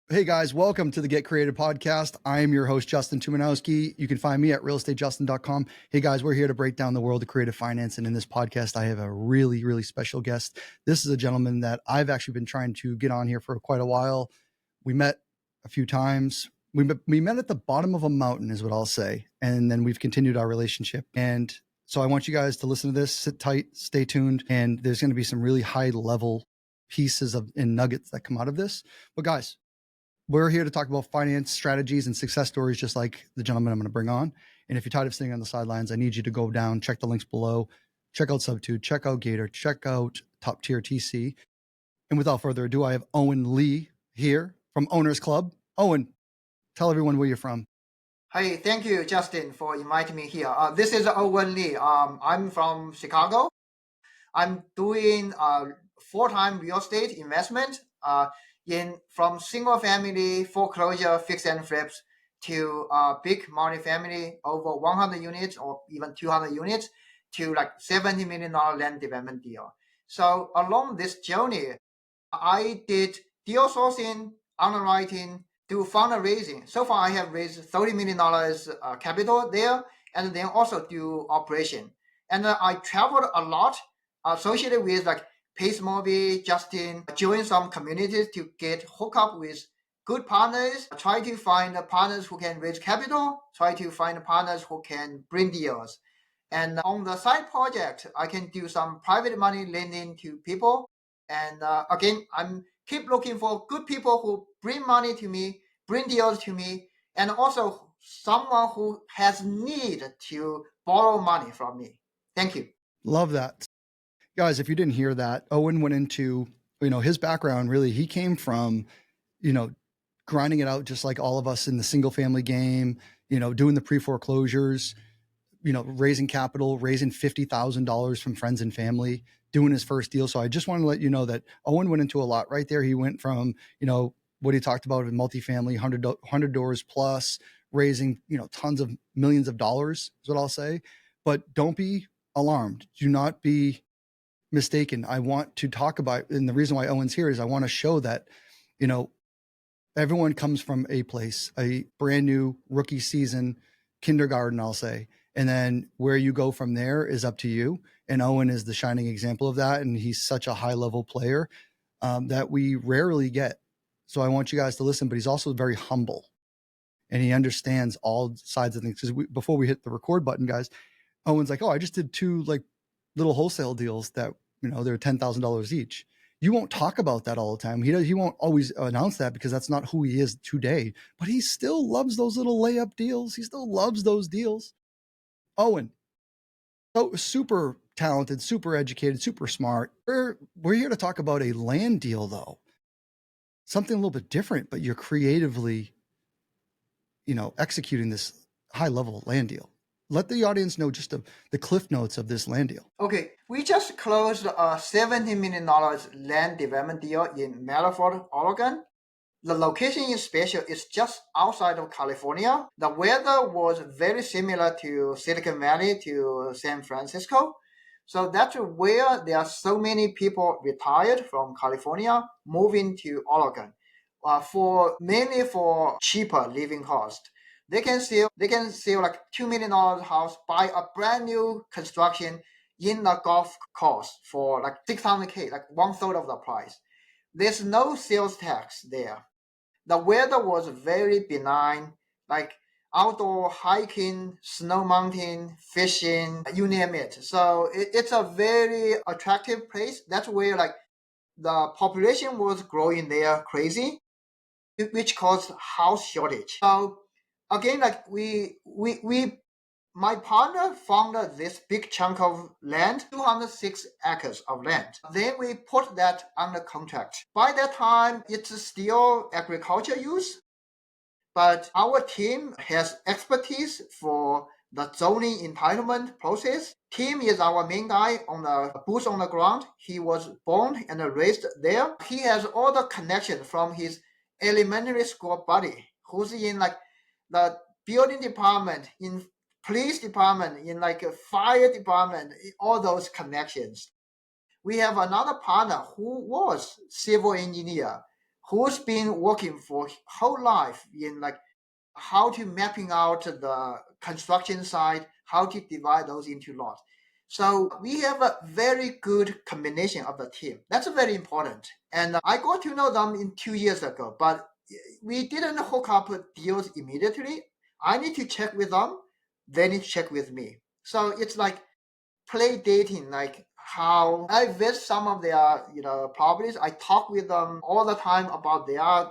Hey guys, welcome to the Get Creative podcast. I am your host, Justin Tuminowski. You can find me at realestatejustin.com. Hey guys, we're here to break down the world of creative finance. And in this podcast, I have a really, really special guest. This is a gentleman that I've actually been trying to get on here for quite a while. We met a few times. We met at the bottom of a mountain is what I'll say. And then we've continued our relationship. And so I want you guys to listen to this, sit tight, stay tuned. And there's going to be some really high level pieces and nuggets that come out of this. But guys, we're here to talk about finance strategies and success stories, just like the gentleman I'm going to bring on. And if you're tired of sitting on the sidelines, I need you to go down, check the links below, check out SubTo, check out Gator, check out Top Tier TC. And without further ado, I have Owen Li here from Owners Club. Owen, tell everyone where you're from. Hey, thank you, Justin, for inviting me here. This is Owen Li. I'm from Chicago. I'm doing full-time real estate investment from single-family foreclosure fix and flips to big multifamily over 100 units or even 200 units to like $70 million land development deal. So along this journey, I did deal sourcing, underwriting, do fundraising. So far, I have raised $30 million capital there, and then also do operation. And I traveled a lot associated with like Pace Morby, Justin, join some communities to get hooked up with good partners, try to find partners who can raise capital, try to find partners who can bring deals. And on the side project, I can do some private money lending to people. And again, I'm keep looking for good people who bring money to me, bring deals to me, and also someone who has need to borrow money from me. Thank you. Love that. Guys, if you didn't hear that, Owen went into, his background, really, he came from, grinding it out just like all of us in the single family game, doing the pre-foreclosures, raising capital, raising $50,000 from friends and family, doing his first deal. So I just want to let you know that Owen went into a lot right there. He went from, what he talked about in multifamily, 100 doors plus, raising, tons of millions of dollars is what I'll say. But don't be alarmed. Do not be mistaken. I want to talk about, and the reason why Owen's here is I want to show that, everyone comes from a place, a brand new rookie season, kindergarten, I'll say. And then where you go from there is up to you. And Owen is the shining example of that. And he's such a high level player that we rarely get. So I want you guys to listen, but he's also very humble and he understands all sides of things. Because before we hit the record button, guys, Owen's like, oh, I just did 2 like little wholesale deals that, they're $10,000 each. You won't talk about that all the time. He won't always announce that because that's not who he is today, but he still loves those little layup deals. He still loves those deals. Owen, so super talented, super educated, super smart. We're here to talk about a land deal though. Something a little bit different, but you're creatively, executing this high level land deal. Let the audience know just the cliff notes of this land deal. Okay, we just closed a $70 million land development deal in Medford, Oregon. The location is special. It's just outside of California. The weather was very similar to Silicon Valley, to San Francisco. So that's where there are so many people retired from California, moving to Oregon, mainly for cheaper living cost. They can sell like $2 million house, buy a brand new construction in the golf course for like $600K, like 1/3 of the price. There's no sales tax there. The weather was very benign, like outdoor hiking, snow mountain, fishing, you name it. So it's a very attractive place. That's where like the population was growing there crazy, which caused house shortage. So again, like my partner found this big chunk of land, 206 acres of land. Then we put that under contract. By that time, it's still agriculture use, but our team has expertise for the zoning entitlement process. Tim is our main guy on the boots on the ground. He was born and raised there. He has all the connections from his elementary school buddy, who's in like the building department, in police department, in like a fire department, all those connections. We have another partner who was civil engineer, who's been working for whole life in like how to mapping out the construction site, how to divide those into lots. So we have a very good combination of the team. That's very important. And I got to know them in 2 years ago, but we didn't hook up deals immediately. I need to check with them. They need to check with me. So it's like play dating, like how I visit some of their, properties. I talk with them all the time about their,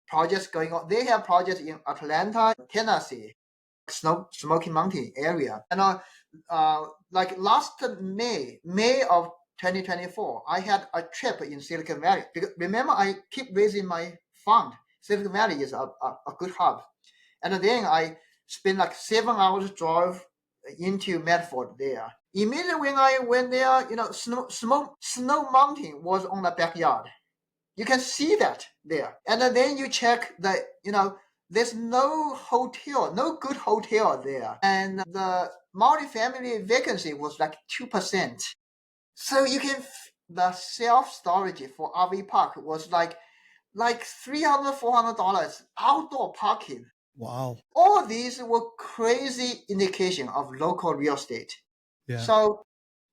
projects going on. They have projects in Atlanta, Tennessee, Smoky Mountain area. And like last May of 2024, I had a trip in Silicon Valley. Because remember, I keep raising my fund. Silicon Valley is a good hub. And then I spent like 7 hours drive into Medford there. Immediately when I went there, Snow Mountain was on the backyard. You can see that there. And then you check the, there's no hotel, no good hotel there. And the multifamily vacancy was like 2%. So you can, the self-storage for RV park was like $300, $400 outdoor parking. Wow. All these were crazy indication of local real estate. Yeah. So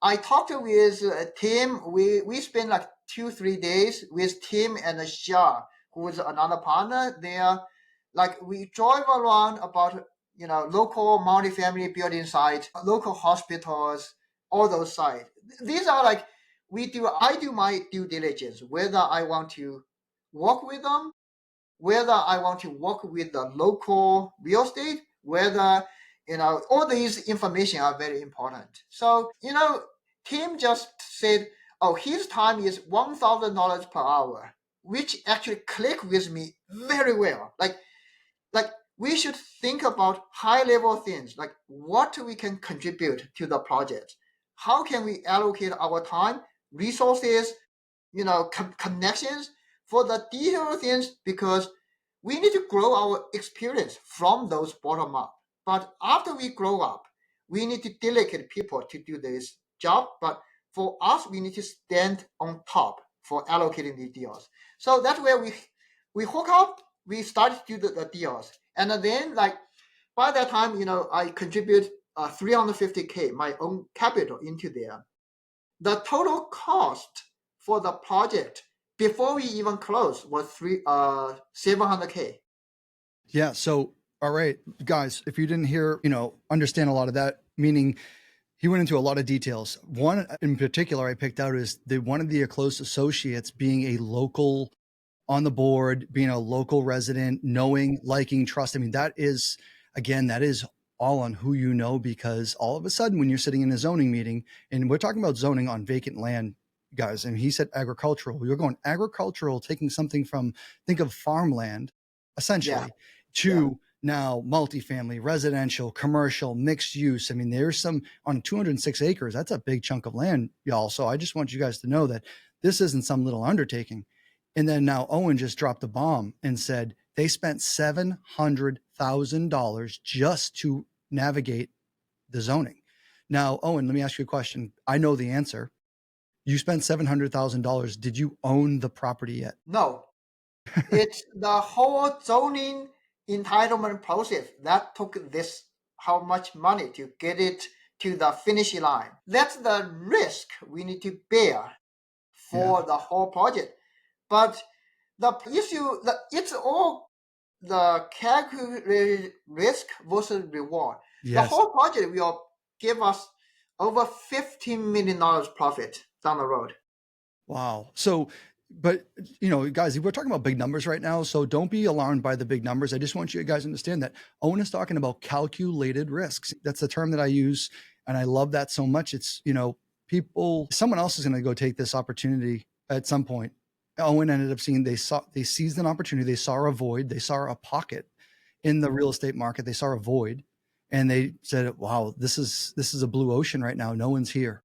I talked with Tim. We spent like 2-3 days with Tim and Xia, who was another partner there. Like we drove around about local multifamily building sites, local hospitals, all those sites. These are like I do my due diligence whether I want to work with them, whether I want to work with the local real estate, whether all these information are very important. So Tim just said, oh, his time is $1,000 per hour, which actually clicked with me very well. Like we should think about high level things, like what we can contribute to the project. How can we allocate our time, resources, connections for the detailed things, because we need to grow our experience from those bottom up. But after we grow up, we need to delegate people to do this job. But for us, we need to stand on top for allocating the deals. So that's where we hook up, we start to do the deals. And then like by that time, I contribute 350K, my own capital into there. The total cost for the project before we even close was 700K. Yeah. So, all right, guys, if you didn't hear, understand a lot of that, meaning he went into a lot of details. One in particular I picked out is one of the close associates being a local on the board, being a local resident, knowing, liking, trust. I mean, that is all on who you know, because all of a sudden when you're sitting in a zoning meeting, and we're talking about zoning on vacant land, guys, and he said agricultural, you're going agricultural, taking something from, think of farmland, essentially, to now multifamily, residential, commercial, mixed use. I mean, there's some on 206 acres. That's a big chunk of land, y'all. So I just want you guys to know that this isn't some little undertaking. And then now Owen just dropped a bomb and said they spent $700,000 just to navigate the zoning. Now, Owen, let me ask you a question. I know the answer. You spent $700,000. Did you own the property yet? No. It's the whole zoning entitlement process that took this how much money to get it to the finish line. That's the risk we need to bear for the whole project. But the issue, it's all the calculated risk versus reward. Yes. The whole project will give us over $15 million profit down the road. Wow. So, but guys, we're talking about big numbers right now, so don't be alarmed by the big numbers. I just want you guys to understand that Owen is talking about calculated risks. That's the term that I use, and I love that so much. It's someone else is going to go take this opportunity at some point. Owen ended up seeing, they seized an opportunity. They saw a void. They saw a pocket in the real estate market. They saw a void, and they said, wow, this is a blue ocean right now. No one's here,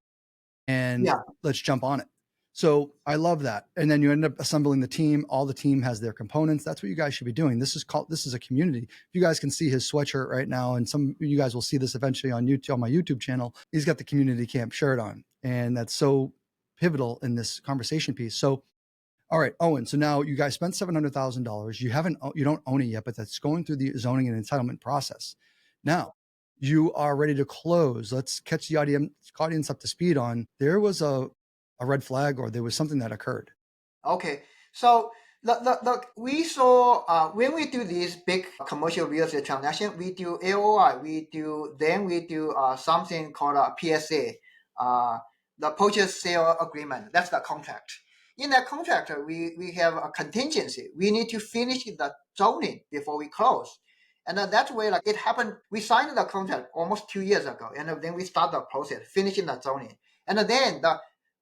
and let's jump on it. So I love that. And then you end up assembling the team. All the team has their components. That's what you guys should be doing. This is a community. You guys can see his sweatshirt right now, and some of you guys will see this eventually on YouTube, on my YouTube channel. He's got the community camp shirt on, and that's so pivotal in this conversation piece. So, All right, Owen. So now you guys spent $700,000. You don't own it yet, but that's going through the zoning and entitlement process. Now you are ready to close. Let's catch the audience up to speed on. There was a red flag, or there was something that occurred. Okay, so we saw when we do these big commercial real estate transaction, we do AOI, we do something called a PSA, the purchase sale agreement. That's the contract. In that contract, we have a contingency. We need to finish the zoning before we close. And that way, like it happened, we signed the contract almost 2 years ago, and then we start the process, finishing the zoning. And then the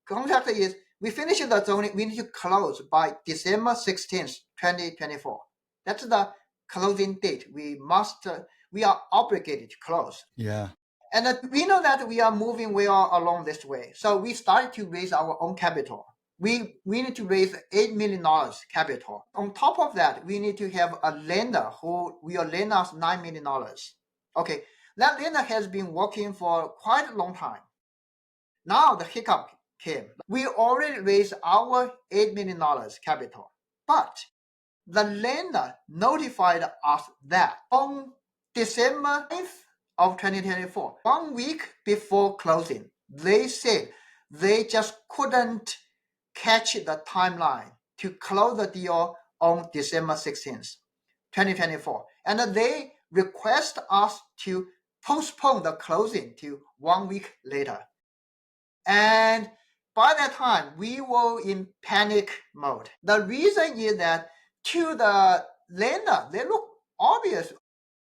contract is, we finish the zoning, we need to close by December 16th, 2024. That's the closing date. We are obligated to close. Yeah. And we know that we are moving well along this way. So we started to raise our own capital. We need to raise $8 million capital. On top of that, we need to have a lender who will lend us $9 million. Okay, that lender has been working for quite a long time. Now the hiccup came. We already raised our $8 million capital, but the lender notified us that on December 9th of 2024, 1 week before closing, they said they just couldn't catch the timeline to close the deal on December 16th, 2024. And they request us to postpone the closing to 1 week later. And by that time, we were in panic mode. The reason is that to the lender, they look obvious,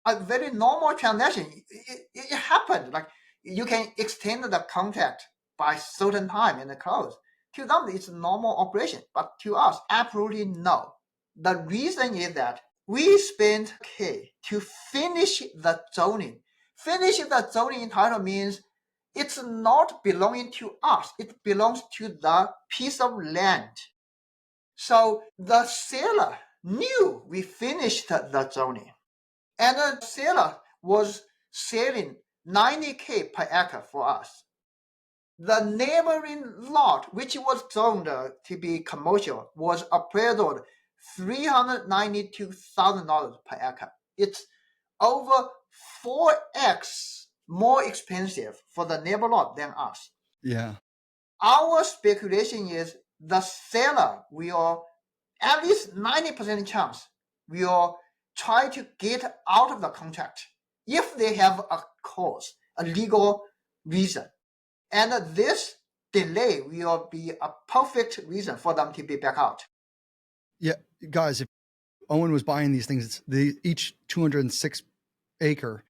a very normal transaction. It happened. Like you can extend the contract by certain time and close. To them, it's a normal operation, but to us, absolutely no. The reason is that we spent to finish the zoning. Finish the zoning entitle means it's not belonging to us. It belongs to the piece of land. So the seller knew we finished the zoning. And the seller was selling $90,000 per acre for us. The neighboring lot, which was zoned to be commercial, was appraised $392,000 per acre. It's over 4x more expensive for the neighbor lot than us. Yeah. Our speculation is the seller will, at least 90% chance, will try to get out of the contract if they have a cause, a legal reason. And this delay will be a perfect reason for them to be back out. Yeah, guys, if Owen was buying these things, each 206 acre,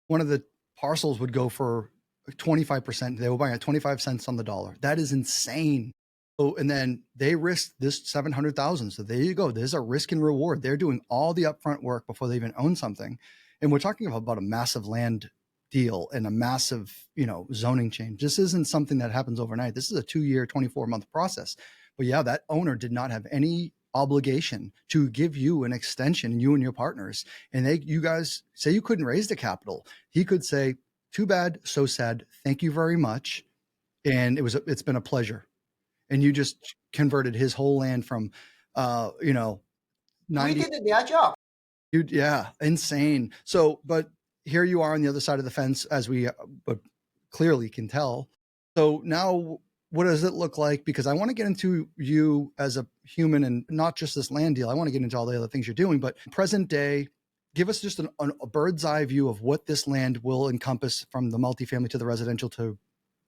one of the parcels would go for 25%. They were buying at 25 cents on the dollar. That is insane. So, and then they risked this 700,000. So there you go. There's a risk and reward. They're doing all the upfront work before they even own something. And we're talking about a massive land deal and a massive, zoning change. This isn't something that happens overnight. This is a 2-year, 24-month process. But yeah, that owner did not have any obligation to give you an extension, you and your partners. And you guys say you couldn't raise the capital. He could say, too bad, so sad. Thank you very much. And it's been a pleasure. And you just converted his whole land from, 90. We did their job. Yeah, insane. So, but here you are on the other side of the fence, as we clearly can tell. So now, what does it look like? Because I want to get into you as a human and not just this land deal. I want to get into all the other things you're doing, but present day, give us just a bird's eye view of what this land will encompass, from the multifamily to the residential to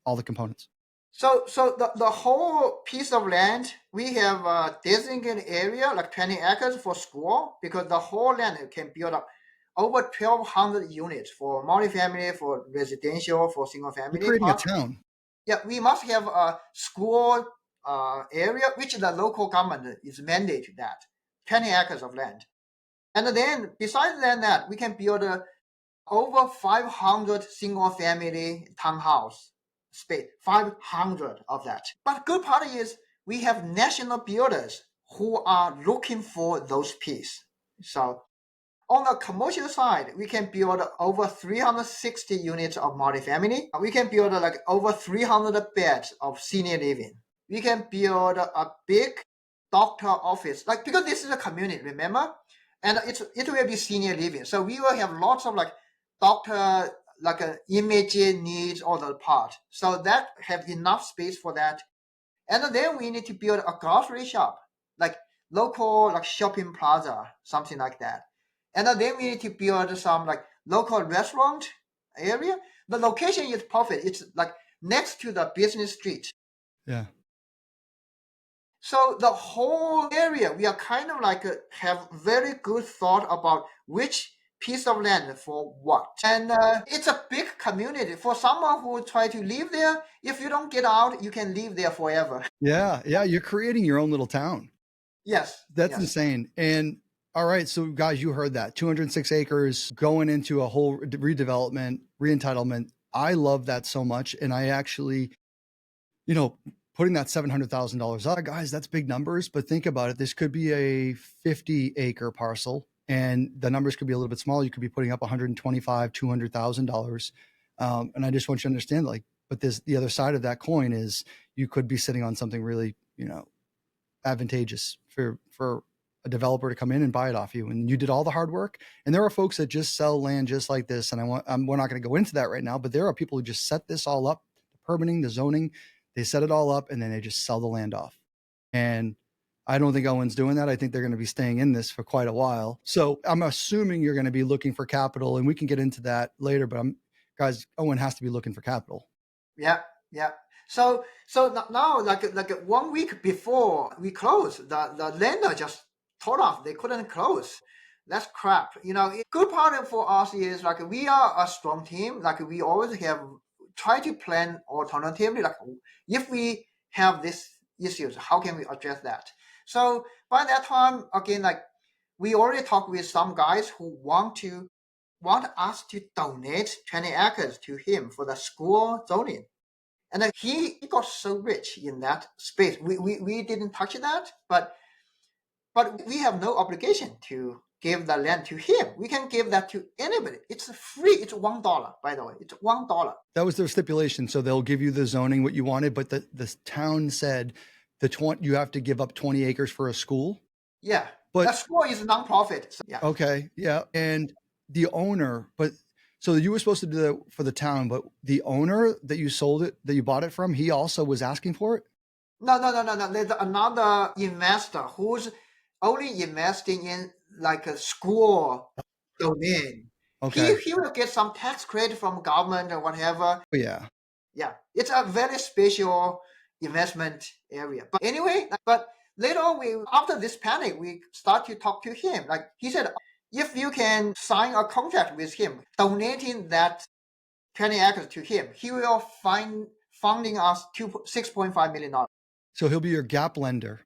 all the components. So the whole piece of land, we have a designated area, like 20 acres for school, because the whole land can build up over 1,200 units for multifamily, for residential, for single family. You're creating a town. Yeah, we must have a school area, which the local government is mandated that, 20 acres of land. And then besides that, we can build over 500 single family townhouse space, 500 of that. But good part is we have national builders who are looking for those pieces. So on the commercial side, we can build over 360 units of multifamily. We can build like over 300 beds of senior living. We can build a big doctor office, like because this is a community, remember, and it will be senior living, so we will have lots of like doctor like imaging needs all the part, so that have enough space for that. And then we need to build a grocery shop, like local like shopping plaza, something like that. And then we need to build some like local restaurant area. The location is perfect. It's like next to the business street. Yeah. So the whole area, we are kind of like have very good thought about which piece of land for what. And it's a big community. For someone who try to live there, if you don't get out, you can live there forever. Yeah. Yeah. You're creating your own little town. Yes. That's yes. insane. And all right. So guys, you heard that 206 acres going into a whole redevelopment, re-entitlement. I love that so much. And I actually, putting that $700,000 out, guys, that's big numbers, but think about it. This could be a 50-acre parcel and the numbers could be a little bit smaller. You could be putting up $125,000, $200,000. And I just want you to understand, like, but the other side of that coin is you could be sitting on something really, advantageous for a developer to come in and buy it off you. And you did all the hard work. And there are folks that just sell land just like this. And we're not going to go into that right now, but there are people who just set this all up, the permitting, the zoning, they set it all up and then they just sell the land off. And I don't think Owen's doing that. I think they're going to be staying in this for quite a while. So I'm assuming you're going to be looking for capital, and we can get into that later, but guys, Owen has to be looking for capital. Yeah. So now like 1 week before we close, the lender just told us they couldn't close. That's crap. Good part for us is like we are a strong team. Like we always have try to plan alternatively. Like if we have these issues, how can we address that? So by that time, again, like we already talked with some guys who want us to donate 20 acres to him for the school zoning. And then he got so rich in that space. We didn't touch that, but we have no obligation to give the land to him. We can give that to anybody. It's free. It's $1, by the way. It's $1. That was their stipulation. So they'll give you the zoning, what you wanted, but the town said you have to give up 20 acres for a school. Yeah. But that school is a nonprofit. So, yeah. Okay. Yeah. And the owner, so you were supposed to do that for the town, but the owner that you bought it from, he also was asking for it? No. There's another investor who's only investing in like a school domain. Okay. He will get some tax credit from government or whatever. Yeah. Yeah. It's a very special investment area. But anyway, but later on, after this panic, we start to talk to him. Like he said, if you can sign a contract with him, donating that 20 acres to him, he will funding us $6.5 million. So he'll be your gap lender.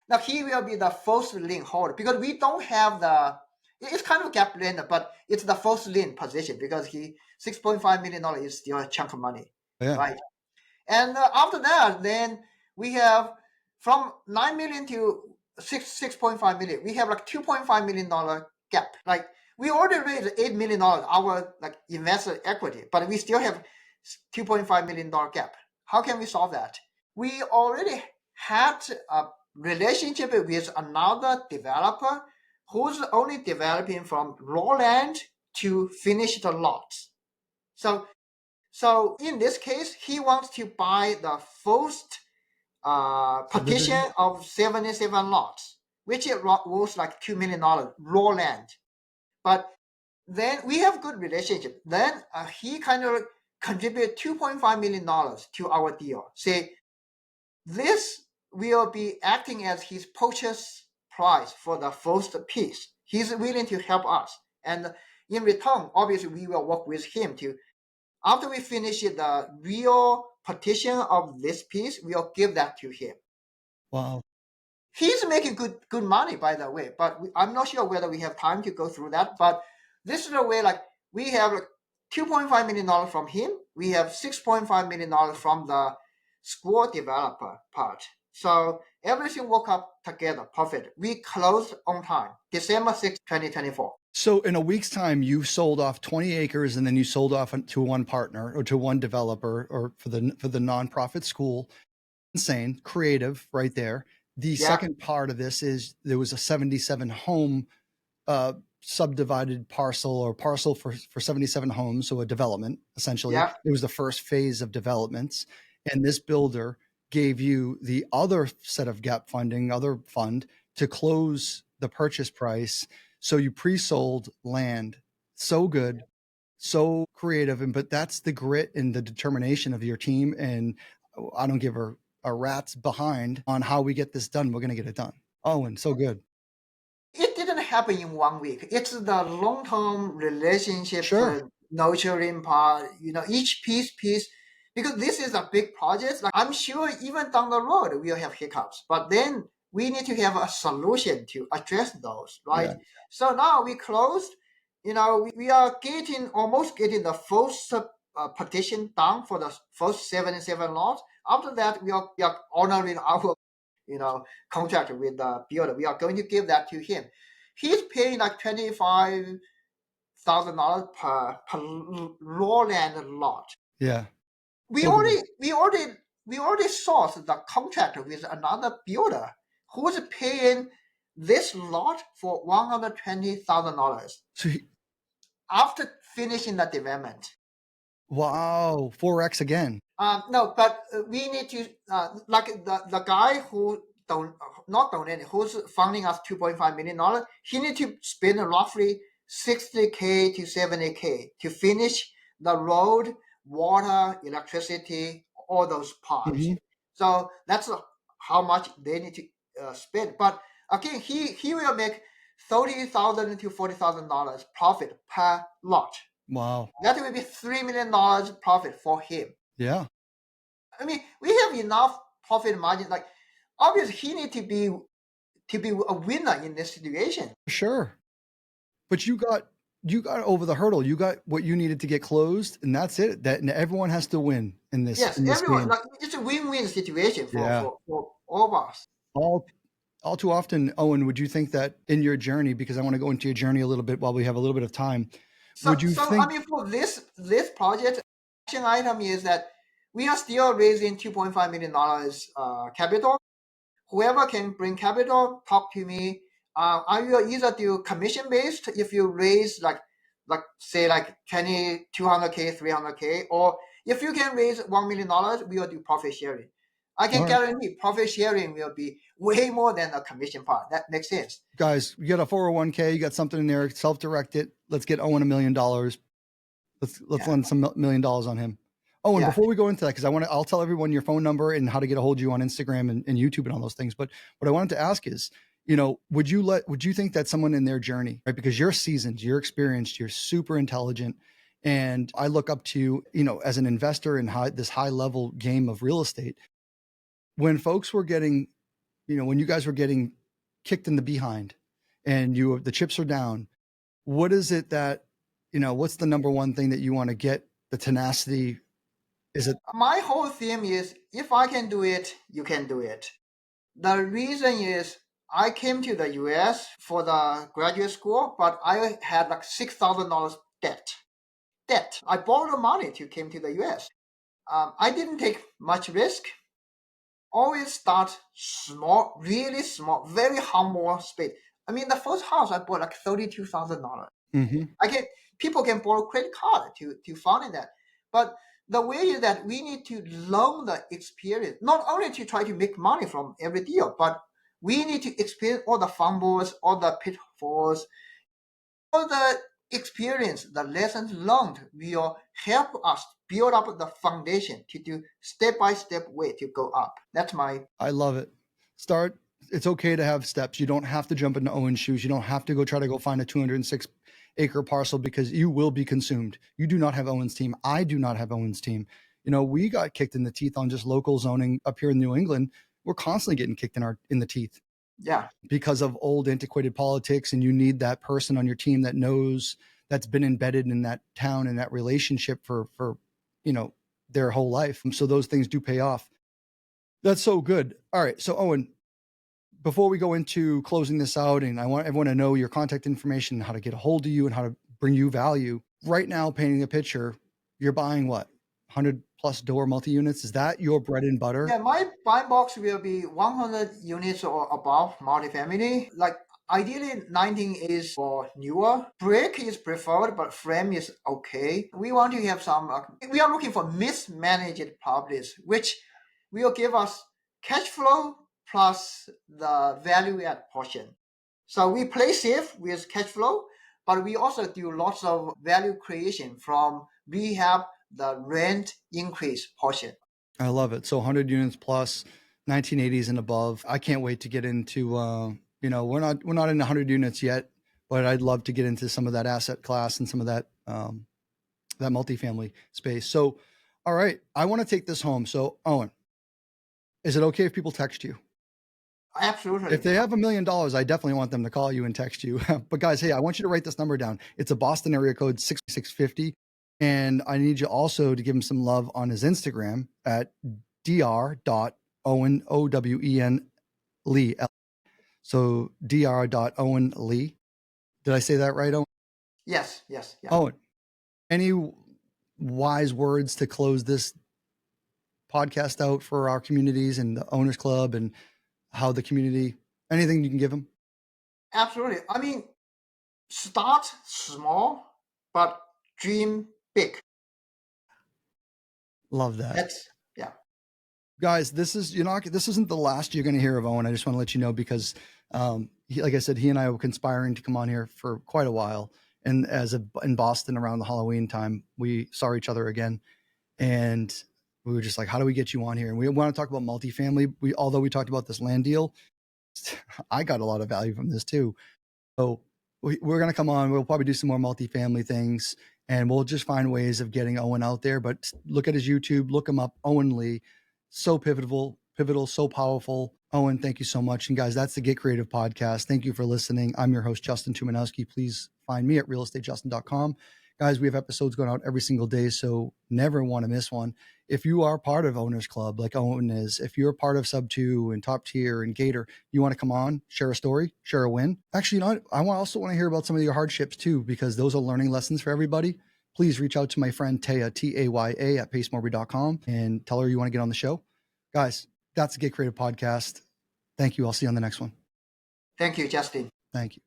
Now he will be the first lien holder because we don't have it's kind of a gap lender, but it's the first lien position because $6.5 million is still a chunk of money, right? And after that, then we have from 9 million to 6.5 million. We have like $2.5 million gap. Like we already raised $8 million our like investor equity, but we still have $2.5 million gap. How can we solve that? We already had a relationship with another developer who's only developing from raw land to finished lots. So in this case, he wants to buy the first partition of 77 lots, which is worth like $2 million raw land. But then we have good relationship. Then he kind of contributed $2.5 million to our deal. Say, this will be acting as his purchase price for the first piece. He's willing to help us. And in return, obviously, we will work with him to, after we finish the real partition of this piece, we'll give that to him. Wow. He's making good money, by the way, but I'm not sure whether we have time to go through that. But this is the way, like, we have like $2.5 million from him. We have $6.5 million from the school developer part. So everything worked up together, perfect. We closed on time, December 6, 2024. So in a week's time, you sold off 20 acres and then you sold off to one partner or to one developer or for the nonprofit school. Insane, creative right there. The Yeah, second part of this is there was a 77 home subdivided parcel or parcel for 77 homes, so a development essentially. yeah, It was the first phase of developments, and this builder gave you the other set of gap funding, other fund to close the purchase price. So you pre-sold land. So good, so creative, and but that's the grit and the determination of your team. And I don't give a rat's behind on how we get this done. We're gonna get it done. Oh, and so good. it didn't happen in 1 week. It's the long-term relationship Sure. nurturing part, each piece, because this is a big project. Like, I'm sure even down the road we'll have hiccups, but then we need to have a solution to address those, right? Yeah. So now we closed, we are almost getting the first petition done for the first 77 lots. After that, we are honoring our contract with the builder. We are going to give that to him. He's paying like $25,000 per raw land lot. Yeah. We So good. already we already we already sourced the contract with another builder who's paying this lot for $120,000 So after finishing the development. wow, 4x again. No, but we need to like the guy who don't not donated, who's funding us $2.5 million. He need to spend roughly $60K to $70K to finish the road, water, electricity, all those parts. Hmm. So that's how much they need to spend. But again, he will make $30,000 to $40,000 profit per lot. Wow. That will be $3 million profit for him. Yeah. I mean, we have enough profit margin. Like, obviously, he need to be a winner in this situation. Sure. But you got over the hurdle. You got what you needed to get closed, and that's it. That and everyone has to win in this Yes, everyone, game. like, it's a win-win situation for Yeah. for all of us. All too often, Owen, would you think that in your journey, because I want to go into your journey a little bit while we have a little bit of time, would you So I think mean, for this project, action item is that we are still raising $2.5 million capital. Whoever can bring capital, talk to me. I will either do commission based if you raise like say like 20, 200K, 300K, or if you can raise $1 million, we will do profit sharing. I all can right, guarantee profit sharing will be way more than the commission part. That makes sense. guys, you got a 401k, you got something in there, self-direct it. Let's get Owen $1 million. Let's Yeah, lend some $1 million on him. Owen, yeah. before we go into that, because I'll tell everyone your phone number and how to get a hold of you on Instagram and YouTube and all those things. But what I wanted to ask is, would you think that someone in their journey, right? Because you're seasoned, you're experienced, you're super intelligent, and I look up to you, as an investor in this high level game of real estate. When folks were getting, when you guys were getting kicked in the behind, and the chips are down, what is it that, what's the number one thing that you want to get the tenacity? Is it My whole theme is if I can do it, you can do it. The reason is I came to the US for the graduate school, but I had like $6,000 debt. I borrowed money to came to the US. I didn't take much risk. Always start small, really small, very humble space. I mean, the first house I bought like $32,000. Mhm. I can People can borrow credit card to fund that, but the way is that we need to learn the experience, not only to try to make money from every deal, but we need to experience all the fumbles, all the pitfalls, all the experience, the lessons learned will help us build up the foundation to do step-by-step way to go up. That's my I love it. Start. It's okay to have steps. You don't have to jump into Owen's shoes. You don't have to try to go find a 206-acre parcel because you will be consumed. You do not have Owen's team. I do not have Owen's team. We got kicked in the teeth on just local zoning up here in New England. We're constantly getting kicked in the teeth yeah. because of old antiquated politics, and you need that person on your team that knows, that's been embedded in that town and that relationship for their whole life. And so those things do pay off. That's so good. All right. So, Owen, before we go into closing this out, and I want everyone to know your contact information, how to get a hold of you, and how to bring you value. Right now, painting a picture, you're buying what? 100 plus door multi-units. Is that your bread and butter? Yeah, my buying box will be 100 units or above multifamily. Like ideally 19 is for newer. Brick is preferred, but frame is okay. We want to have some, we are looking for mismanaged properties, which will give us cash flow plus the value add portion. So we play safe with cash flow, but we also do lots of value creation from rehab, the rent increase portion. I love it. So 100 units plus, 1980s and above. I can't wait to get into, we're not in 100 units yet, but I'd love to get into some of that asset class and some of that that multifamily space. So, all right, I want to take this home. So, Owen, is it okay if people text you? Absolutely. If they have $1 million, I definitely want them to call you and text you. But guys, hey, I want you to write this number down. It's a Boston area code 6650. And I need you also to give him some love on his Instagram at dr.owen, O-W-E-N, Lee. So dr.owen Lee. Did I say that right, Owen? Yes. Yeah. Owen, any wise words to close this podcast out for our communities and the Owners Club and how the community, anything you can give them? Absolutely. I mean, start small, but dream big. Love that. Yeah. Guys, this isn't the last you're going to hear of Owen. I just want to let you know because, like I said, he and I were conspiring to come on here for quite a while. And in Boston around the Halloween time, we saw each other again, and we were just like, "How do we get you on here?" And we want to talk about multifamily. Although we talked about this land deal, I got a lot of value from this too. So we're going to come on. We'll probably do some more multifamily things, and we'll just find ways of getting Owen out there. But look at his YouTube, look him up, Owen Li. So pivotal, so powerful. Owen, thank you so much. And guys, that's the Get Creative podcast. Thank you for listening. I'm your host, Justin Tuminowski. Please find me at realestatejustin.com. Guys, we have episodes going out every single day, so never want to miss one. If you are part of Owners Club, like Owen is, if you're part of SubTo and Top Tier and Gator, you want to come on, share a story, share a win. Actually, you know what? I also want to hear about some of your hardships too, because those are learning lessons for everybody. Please reach out to my friend Taya, Taya at pacemorby.com and tell her you want to get on the show. Guys, that's the Get Creative podcast. Thank you. I'll see you on the next one. Thank you, Justin. Thank you.